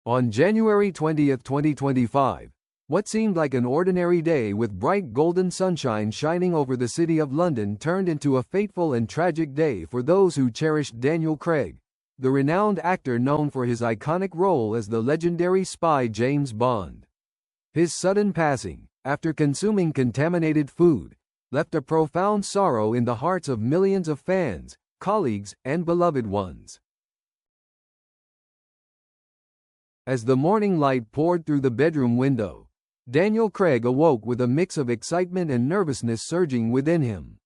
On January 20, 2025, what seemed like an ordinary day with bright golden sunshine shining over the city of London turned into a fateful and tragic day for those who cherished Daniel Craig, the renowned actor known for his iconic role as the legendary spy James Bond. His sudden passing, after consuming contaminated food, left a profound sorrow in the hearts of millions of fans, colleagues, and beloved ones. As the morning light poured through the bedroom window, Daniel Craig awoke with a mix of excitement and nervousness surging within him.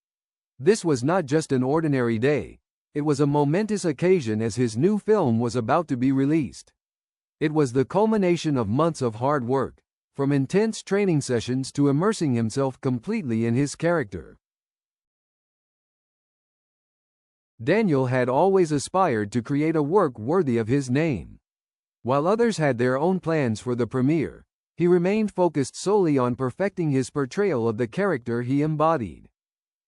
This was not just an ordinary day, it was a momentous occasion as his new film was about to be released. It was the culmination of months of hard work, from intense training sessions to immersing himself completely in his character. Daniel had always aspired to create a work worthy of his name. While others had their own plans for the premiere, he remained focused solely on perfecting his portrayal of the character he embodied.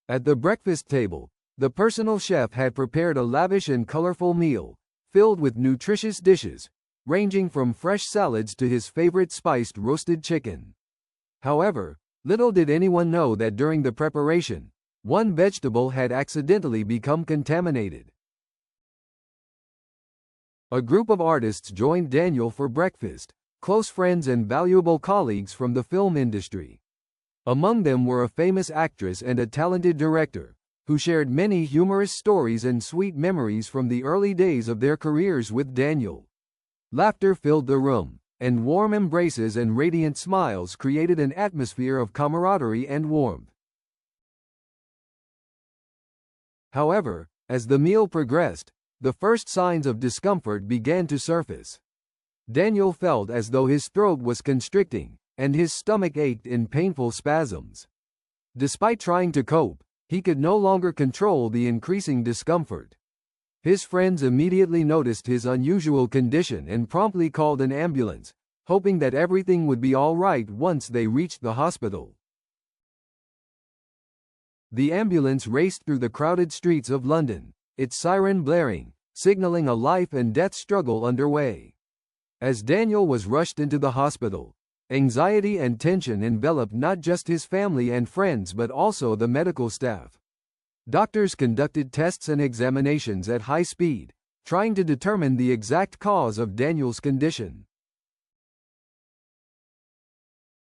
At the breakfast table, the personal chef had prepared a lavish and colorful meal, filled with nutritious dishes, ranging from fresh salads to his favorite spiced roasted chicken. However, little did anyone know that during the preparation, one vegetable had accidentally become contaminated. A group of artists joined Daniel for breakfast, close friends and valuable colleagues from the film industry. Among them were a famous actress and a talented director, who shared many humorous stories and sweet memories from the early days of their careers with Daniel. Laughter filled the room, and warm embraces and radiant smiles created an atmosphere of camaraderie and warmth. However, as the meal progressed, the first signs of discomfort began to surface. Daniel felt as though his throat was constricting, and his stomach ached in painful spasms. Despite trying to cope, he could no longer control the increasing discomfort. His friends immediately noticed his unusual condition and promptly called an ambulance, hoping that everything would be all right once they reached the hospital. The ambulance raced through the crowded streets of London, its siren blaring, signaling a life and death struggle underway. As Daniel was rushed into the hospital, anxiety and tension enveloped not just his family and friends but also the medical staff. Doctors conducted tests and examinations at high speed, trying to determine the exact cause of Daniel's condition.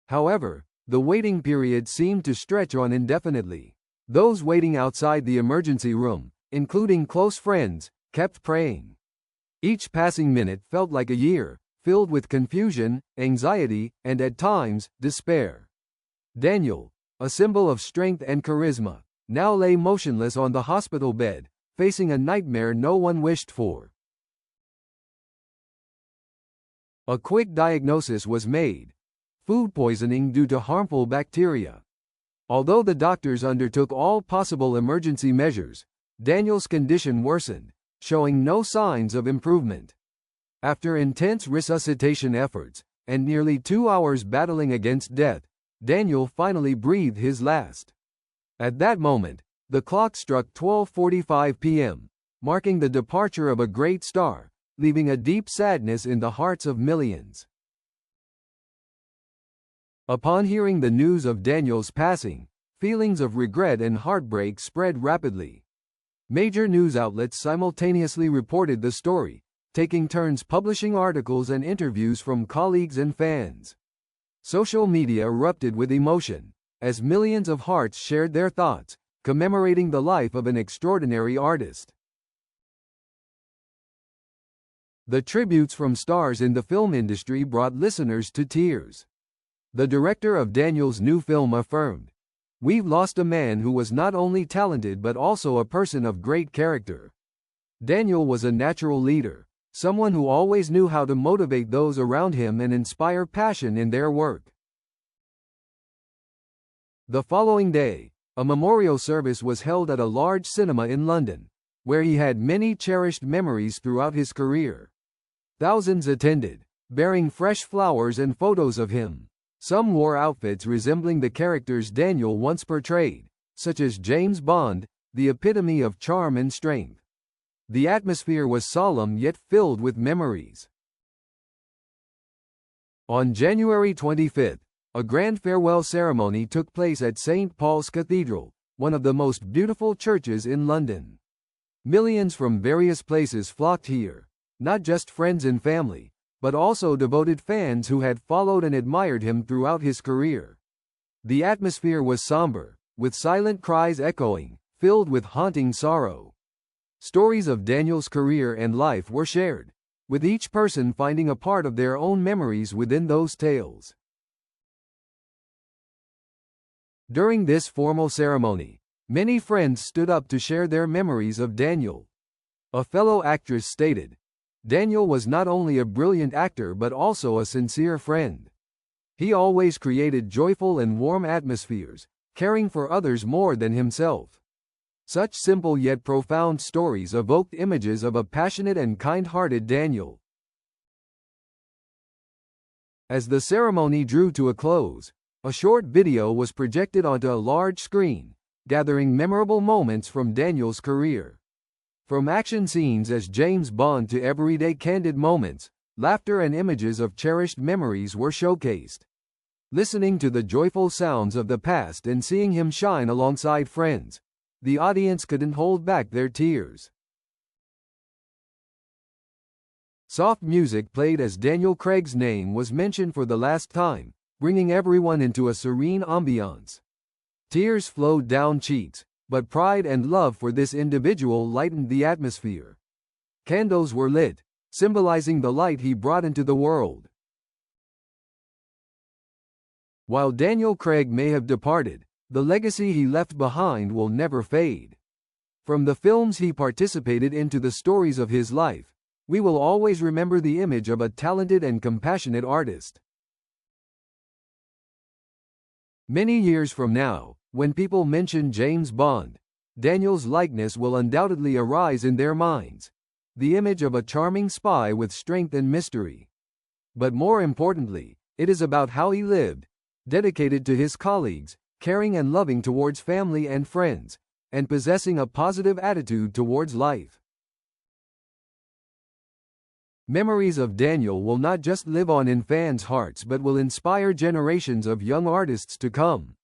However, the waiting period seemed to stretch on indefinitely. Those waiting outside the emergency room, including close friends, kept praying. Each passing minute felt like a year, filled with confusion, anxiety, and at times, despair. Daniel, a symbol of strength and charisma, now lay motionless on the hospital bed, facing a nightmare no one wished for. A quick diagnosis was made: food poisoning due to harmful bacteria. Although the doctors undertook all possible emergency measures, Daniel's condition worsened, showing no signs of improvement. After intense resuscitation efforts, and nearly 2 hours battling against death, Daniel finally breathed his last. At that moment, the clock struck 12:45 p.m., marking the departure of a great star, leaving a deep sadness in the hearts of millions. Upon hearing the news of Daniel's passing, feelings of regret and heartbreak spread rapidly. Major news outlets simultaneously reported the story, taking turns publishing articles and interviews from colleagues and fans. Social media erupted with emotion, as millions of hearts shared their thoughts, commemorating the life of an extraordinary artist. The tributes from stars in the film industry brought listeners to tears. The director of Daniel's new film affirmed, "We've lost a man who was not only talented but also a person of great character. Daniel was a natural leader, someone who always knew how to motivate those around him and inspire passion in their work." The following day, a memorial service was held at a large cinema in London, where he had many cherished memories throughout his career. Thousands attended, bearing fresh flowers and photos of him. Some wore outfits resembling the characters Daniel once portrayed, such as James Bond, the epitome of charm and strength. The atmosphere was solemn yet filled with memories. On January 25, a grand farewell ceremony took place at St. Paul's Cathedral, one of the most beautiful churches in London. Millions from various places flocked here, not just friends and family, but also devoted fans who had followed and admired him throughout his career. The atmosphere was somber, with silent cries echoing, filled with haunting sorrow. Stories of Daniel's career and life were shared, with each person finding a part of their own memories within those tales. During this formal ceremony, many friends stood up to share their memories of Daniel. A fellow actress stated, "Daniel was not only a brilliant actor but also a sincere friend. He always created joyful and warm atmospheres, caring for others more than himself." Such simple yet profound stories evoked images of a passionate and kind-hearted Daniel. As the ceremony drew to a close, a short video was projected onto a large screen, gathering memorable moments from Daniel's career. From action scenes as James Bond to everyday candid moments, laughter and images of cherished memories were showcased. Listening to the joyful sounds of the past and seeing him shine alongside friends, the audience couldn't hold back their tears. Soft music played as Daniel Craig's name was mentioned for the last time, bringing everyone into a serene ambiance. Tears flowed down cheeks, but pride and love for this individual lightened the atmosphere. Candles were lit, symbolizing the light he brought into the world. While Daniel Craig may have departed, the legacy he left behind will never fade. From the films he participated in to the stories of his life, we will always remember the image of a talented and compassionate artist. Many years from now, when people mention James Bond, Daniel's likeness will undoubtedly arise in their minds, the image of a charming spy with strength and mystery. But more importantly, it is about how he lived, dedicated to his colleagues, caring and loving towards family and friends, and possessing a positive attitude towards life. Memories of Daniel will not just live on in fans' hearts but will inspire generations of young artists to come.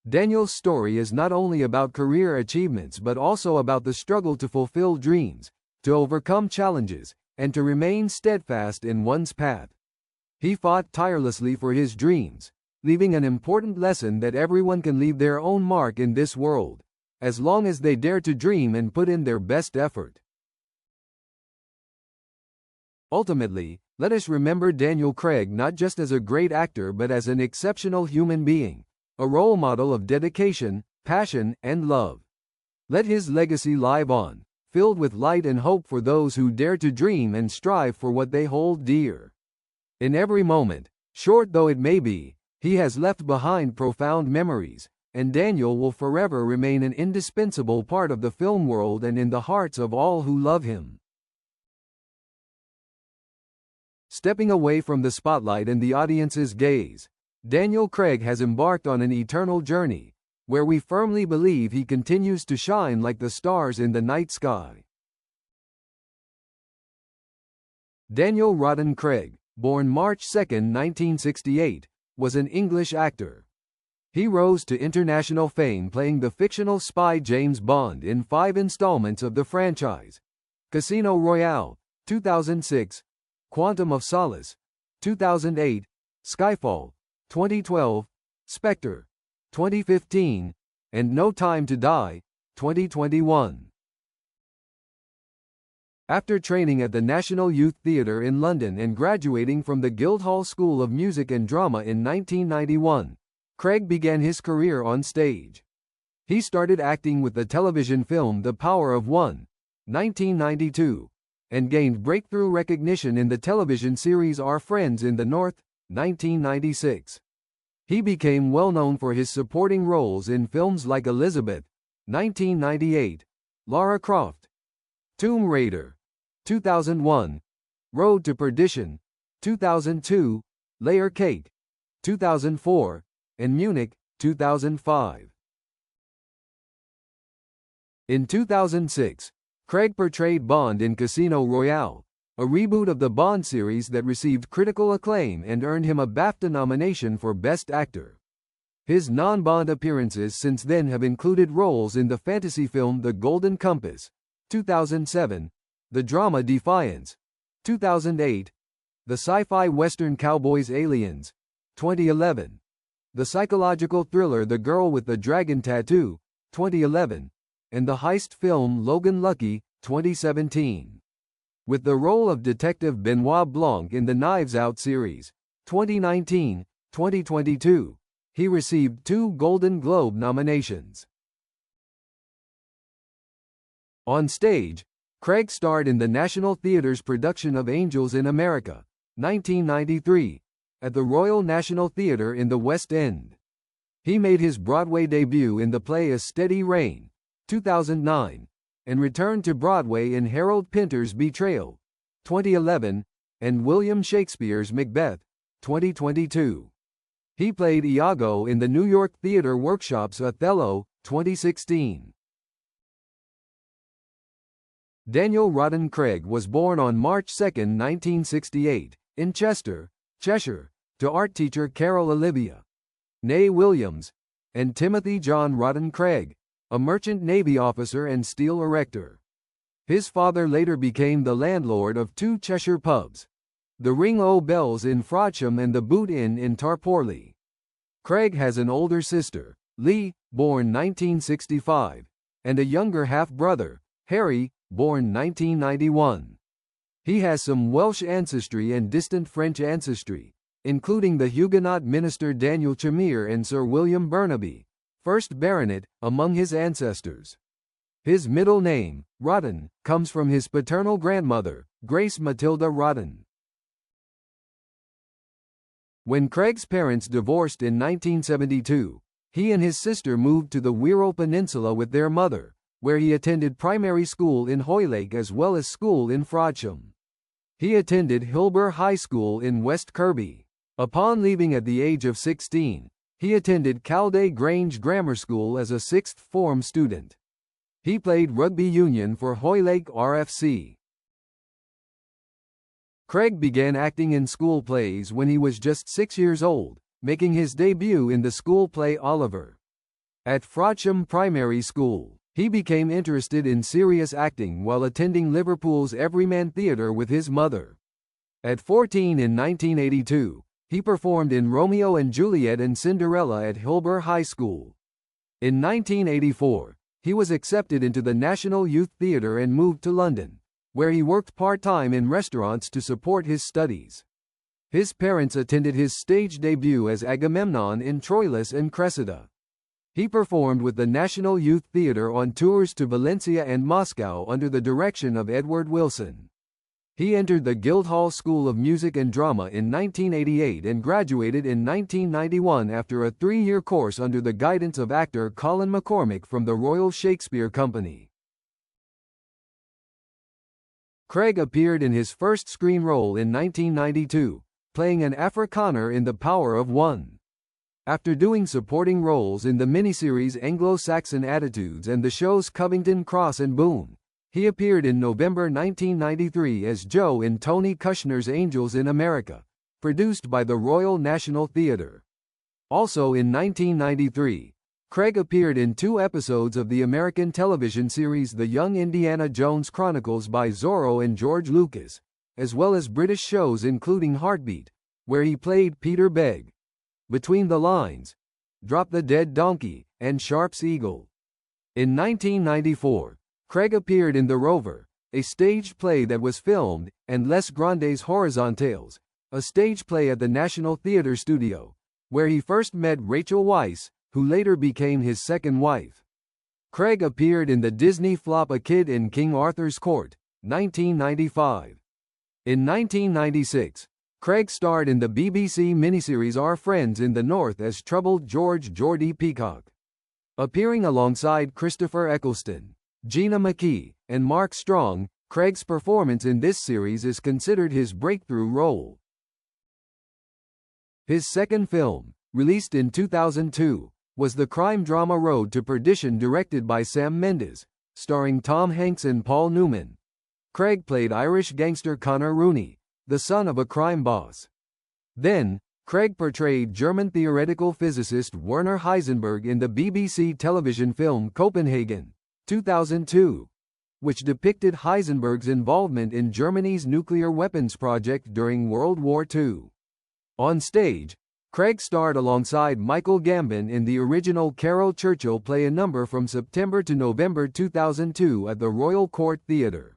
Daniel's story is not only about career achievements but also about the struggle to fulfill dreams, to overcome challenges, and to remain steadfast in one's path. He fought tirelessly for his dreams, leaving an important lesson that everyone can leave their own mark in this world, as long as they dare to dream and put in their best effort. Ultimately, let us remember Daniel Craig not just as a great actor but as an exceptional human being, a role model of dedication, passion, and love. Let his legacy live on, filled with light and hope for those who dare to dream and strive for what they hold dear. In every moment, short though it may be, he has left behind profound memories, and Daniel will forever remain an indispensable part of the film world and in the hearts of all who love him. Stepping away from the spotlight and the audience's gaze, Daniel Craig has embarked on an eternal journey, where we firmly believe he continues to shine like the stars in the night sky. Daniel Rodden Craig, born March 2, 1968, was an English actor. He rose to international fame playing the fictional spy James Bond in 5 installments of the franchise: Casino Royale, 2006, Quantum of Solace, 2008, Skyfall, 2012, Spectre, 2015, and No Time to Die, 2021. After training at the National Youth Theatre in London and graduating from the Guildhall School of Music and Drama in 1991, Craig began his career on stage. He started acting with the television film The Power of One, 1992, and gained breakthrough recognition in the television series Our Friends in the North, 1996. He became well known for his supporting roles in films like Elizabeth, 1998, Lara Croft, Tomb Raider, 2001, Road to Perdition, 2002, Layer Cake, 2004, and Munich, 2005. In 2006, Craig portrayed Bond in Casino Royale, a reboot of the Bond series that received critical acclaim and earned him a BAFTA nomination for Best Actor. His non-Bond appearances since then have included roles in the fantasy film The Golden Compass, 2007, the drama Defiance, 2008, the sci-fi western Cowboys Aliens, 2011, the psychological thriller The Girl with the Dragon Tattoo, 2011, and the heist film Logan Lucky, 2017. With the role of Detective Benoit Blanc in the Knives Out series, 2019-2022, he received 2 Golden Globe nominations. On stage, Craig starred in the National Theatre's production of Angels in America, 1993, at the Royal National Theatre in the West End. He made his Broadway debut in the play A Steady Rain, 2009, and returned to Broadway in Harold Pinter's Betrayal, 2011, and William Shakespeare's Macbeth, 2022. He played Iago in the New York Theatre Workshop's Othello, 2016. Daniel Rodden Craig was born on March 2, 1968, in Chester, Cheshire, to art teacher Carol Olivia née Williams and Timothy John Rodden Craig, a merchant Navy officer and steel erector. His father later became the landlord of 2 Cheshire pubs, the Ring o' Bells in Frodsham and the Boot Inn in Tarporley. Craig has an older sister, Lee, born 1965, and a younger half-brother, Harry, born 1991. He has some Welsh ancestry and distant French ancestry, including the Huguenot minister Daniel Chimere and Sir William Burnaby, 1st Baronet, among his ancestors. His middle name, Rodden, comes from his paternal grandmother, Grace Matilda Rodden. When Craig's parents divorced in 1972, he and his sister moved to the Wirral Peninsula with their mother, where he attended primary school in Hoylake as well as school in Frodsham. He attended Hilbur High School in West Kirby. Upon leaving at the age of 16, he attended Calday Grange Grammar School as a 6th form student. He played rugby union for Hoylake RFC. Craig began acting in school plays when he was just 6 years old, making his debut in the school play Oliver. At Frodsham Primary School, he became interested in serious acting while attending Liverpool's Everyman Theatre with his mother. At 14 in 1982, he performed in Romeo and Juliet and Cinderella at Hilbur High School. In 1984, he was accepted into the National Youth Theatre and moved to London, where he worked part-time in restaurants to support his studies. His parents attended his stage debut as Agamemnon in Troilus and Cressida. He performed with the National Youth Theatre on tours to Valencia and Moscow under the direction of Edward Wilson. He entered the Guildhall School of Music and Drama in 1988 and graduated in 1991 after a 3-year course under the guidance of actor Colin McCormick from the Royal Shakespeare Company. Craig appeared in his first screen role in 1992, playing an Afrikaner in The Power of One. After doing supporting roles in the miniseries Anglo-Saxon Attitudes and the shows Covington Cross and Boone, he appeared in November 1993 as Joe in Tony Kushner's Angels in America, produced by the Royal National Theatre. Also in 1993, Craig appeared in 2 episodes of the American television series The Young Indiana Jones Chronicles by Zorro and George Lucas, as well as British shows including Heartbeat, where he played Peter Begg, Between the Lines, Drop the Dead Donkey, and Sharp's Eagle. In 1994, Craig appeared in The Rover, a staged play that was filmed, and Les Grandes Horizontales, a stage play at the National Theatre Studio, where he first met Rachel Weisz, who later became his second wife. Craig appeared in the Disney flop A Kid in King Arthur's Court, 1995. In 1996, Craig starred in the BBC miniseries Our Friends in the North as troubled George Geordie Peacock. Appearing alongside Christopher Eccleston, Gina McKee, and Mark Strong, Craig's performance in this series is considered his breakthrough role. His second film, released in 2002, was the crime drama Road to Perdition directed by Sam Mendes, starring Tom Hanks and Paul Newman. Craig played Irish gangster Connor Rooney, the son of a crime boss. Then, Craig portrayed German theoretical physicist Werner Heisenberg in the BBC television film Copenhagen, 2002, which depicted Heisenberg's involvement in Germany's nuclear weapons project during World War II. On stage, Craig starred alongside Michael Gambon in the original Caryl Churchill play A Number from September to November 2002 at the Royal Court Theatre.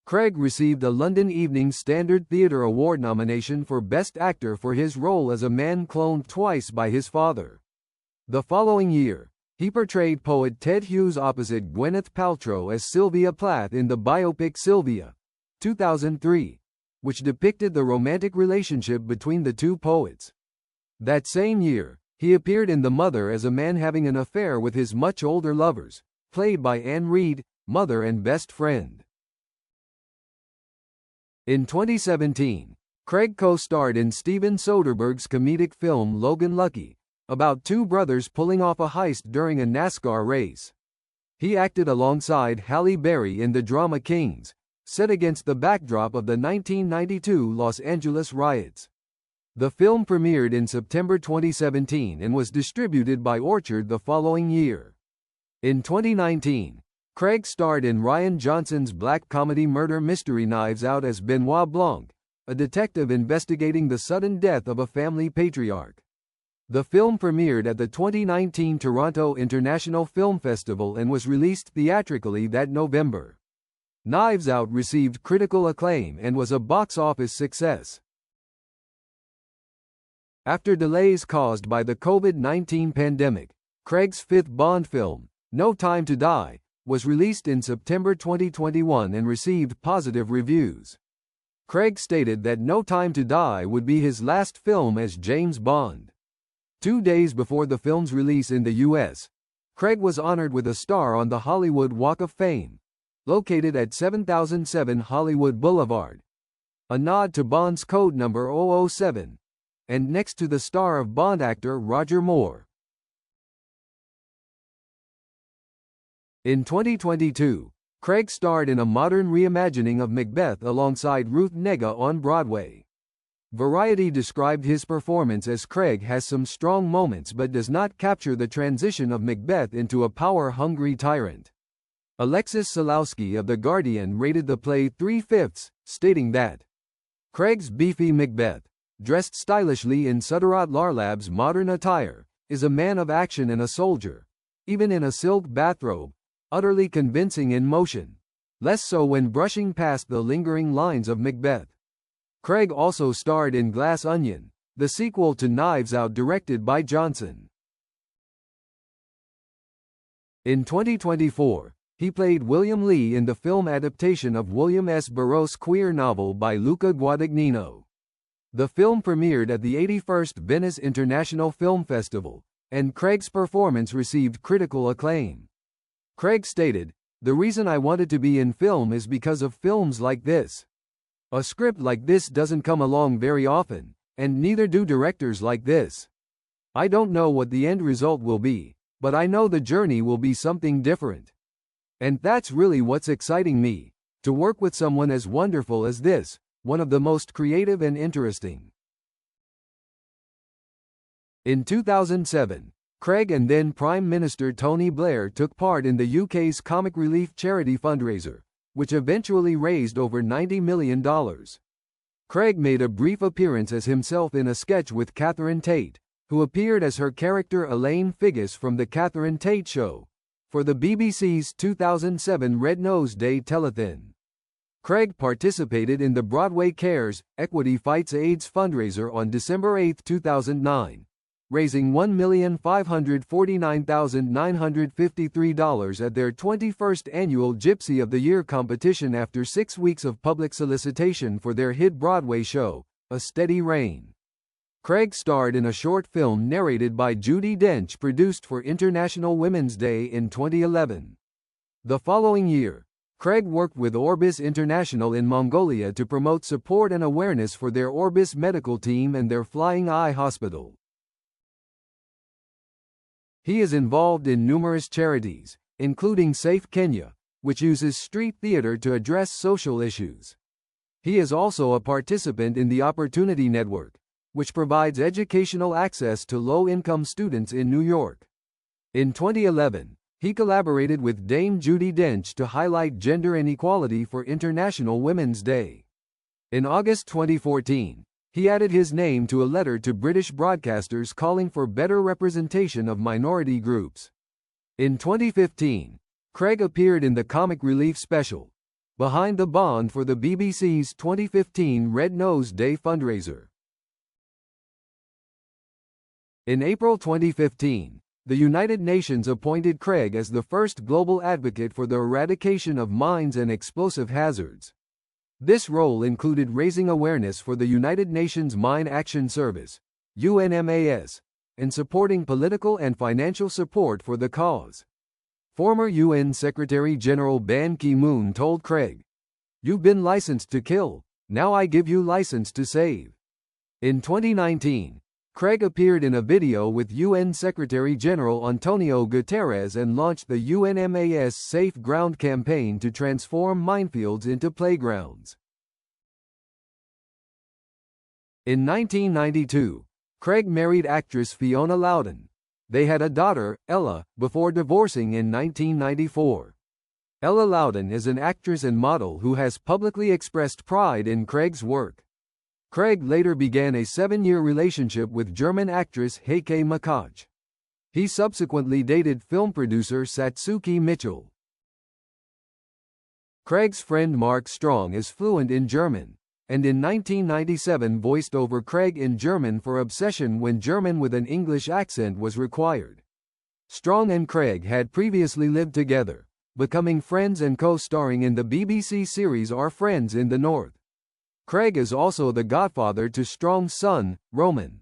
Craig received a London Evening Standard Theatre Award nomination for Best Actor for his role as a man cloned twice by his father. The following year, he portrayed poet Ted Hughes opposite Gwyneth Paltrow as Sylvia Plath in the biopic Sylvia, 2003, which depicted the romantic relationship between the two poets. That same year, he appeared in The Mother as a man having an affair with his much older lovers, played by Anne Reid, mother and best friend. In 2017, Craig co-starred in Steven Soderbergh's comedic film Logan Lucky, about two brothers pulling off a heist during a NASCAR race. He acted alongside Halle Berry in the drama Kings, set against the backdrop of the 1992 Los Angeles riots. The film premiered in September 2017 and was distributed by Orchard the following year. In 2019, Craig starred in Rian Johnson's black comedy murder mystery Knives Out as Benoit Blanc, a detective investigating the sudden death of a family patriarch. The film premiered at the 2019 Toronto International Film Festival and was released theatrically that November. Knives Out received critical acclaim and was a box office success. After delays caused by the COVID-19 pandemic, Craig's fifth Bond film, No Time to Die, was released in September 2021 and received positive reviews. Craig stated that No Time to Die would be his last film as James Bond. 2 days before the film's release in the U.S., Craig was honored with a star on the Hollywood Walk of Fame, located at 7007 Hollywood Boulevard, a nod to Bond's code number 007, and next to the star of Bond actor Roger Moore. In 2022, Craig starred in a modern reimagining of Macbeth alongside Ruth Negga on Broadway. Variety described his performance as Craig has some strong moments but does not capture the transition of Macbeth into a power-hungry tyrant. Alexis Salowski of The Guardian rated the play 3/5, stating that Craig's beefy Macbeth, dressed stylishly in Sudarat Larlab's modern attire, is a man of action and a soldier, even in a silk bathrobe, utterly convincing in motion, less so when brushing past the lingering lines of Macbeth. Craig also starred in Glass Onion, the sequel to Knives Out directed by Johnson. In 2024, he played William Lee in the film adaptation of William S. Burroughs' queer novel by Luca Guadagnino. The film premiered at the 81st Venice International Film Festival, and Craig's performance received critical acclaim. Craig stated, "The reason I wanted to be in film is because of films like this. A script like this doesn't come along very often, and neither do directors like this. I don't know what the end result will be, but I know the journey will be something different. And that's really what's exciting me, to work with someone as wonderful as this, one of the most creative and interesting." In 2007, Craig and then Prime Minister Tony Blair took part in the UK's comic relief charity fundraiser, which eventually raised over $90 million. Craig made a brief appearance as himself in a sketch with Catherine Tate, who appeared as her character Elaine Figgis from The Catherine Tate Show, for the BBC's 2007 Red Nose Day telethon. Craig participated in the Broadway Cares, Equity Fights AIDS fundraiser on December 8, 2009, raising $1,549,953 at their 21st annual Gypsy of the Year competition after 6 weeks of public solicitation for their hit Broadway show, A Steady Rain. Craig starred in a short film narrated by Judi Dench produced for International Women's Day in 2011. The following year, Craig worked with Orbis International in Mongolia to promote support and awareness for their Orbis medical team and their Flying Eye Hospital. He is involved in numerous charities, including Safe Kenya, which uses street theater to address social issues. He is also a participant in the Opportunity Network, which provides educational access to low-income students in New York. In 2011, he collaborated with Dame Judi Dench to highlight gender inequality for International Women's Day. In August 2014, he added his name to a letter to British broadcasters calling for better representation of minority groups. In 2015, Craig appeared in the comic relief special, Behind the Bond, for the BBC's 2015 Red Nose Day fundraiser. In April 2015, the United Nations appointed Craig as the first global advocate for the eradication of mines and explosive hazards. This role included raising awareness for the United Nations Mine Action Service, UNMAS, and supporting political and financial support for the cause. Former UN Secretary-General Ban Ki-moon told Craig, "You've been licensed to kill, now I give you license to save." In 2019, Craig appeared in a video with UN Secretary-General Antonio Guterres and launched the UNMAS Safe Ground campaign to transform minefields into playgrounds. In 1992, Craig married actress Fiona Loudon. They had a daughter, Ella, before divorcing in 1994. Ella Loudon is an actress and model who has publicly expressed pride in Craig's work. Craig later began a 7-year relationship with German actress Heike Makach. He subsequently dated film producer Satsuki Mitchell. Craig's friend Mark Strong is fluent in German, and in 1997 voiced over Craig in German for Obsession when German with an English accent was required. Strong and Craig had previously lived together, becoming friends and co-starring in the BBC series Our Friends in the North. Craig is also the godfather to Strong's son, Roman.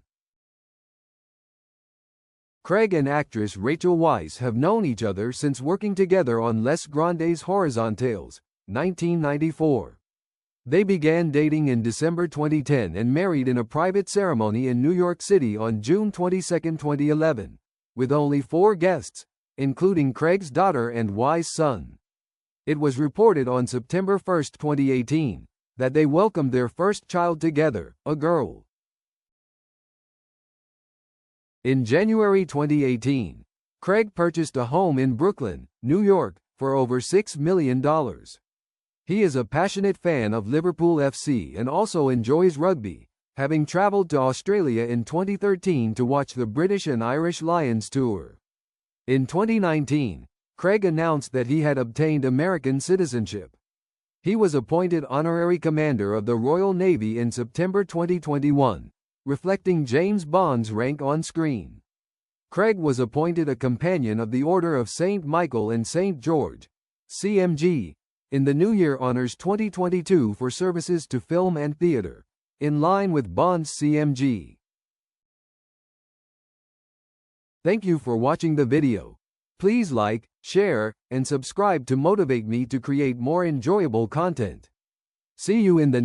Craig and actress Rachel Weisz have known each other since working together on Les Grandes Horizontales, 1994. They began dating in December 2010 and married in a private ceremony in New York City on June 22, 2011, with only 4 guests, including Craig's daughter and Weisz's son. It was reported on September 1, 2018, that they welcomed their first child together, a girl. In January 2018, Craig purchased a home in Brooklyn, New York, for over $6 million. He is a passionate fan of Liverpool FC and also enjoys rugby, having traveled to Australia in 2013 to watch the British and Irish Lions tour. In 2019, Craig announced that he had obtained American citizenship. He was appointed Honorary Commander of the Royal Navy in September 2021, reflecting James Bond's rank on screen. Craig was appointed a Companion of the Order of St. Michael and St. George, CMG, in the New Year Honours 2022 for services to film and theatre, in line with Bond's CMG. Thank you for watching the video. Please like, share, and subscribe to motivate me to create more enjoyable content. See you in the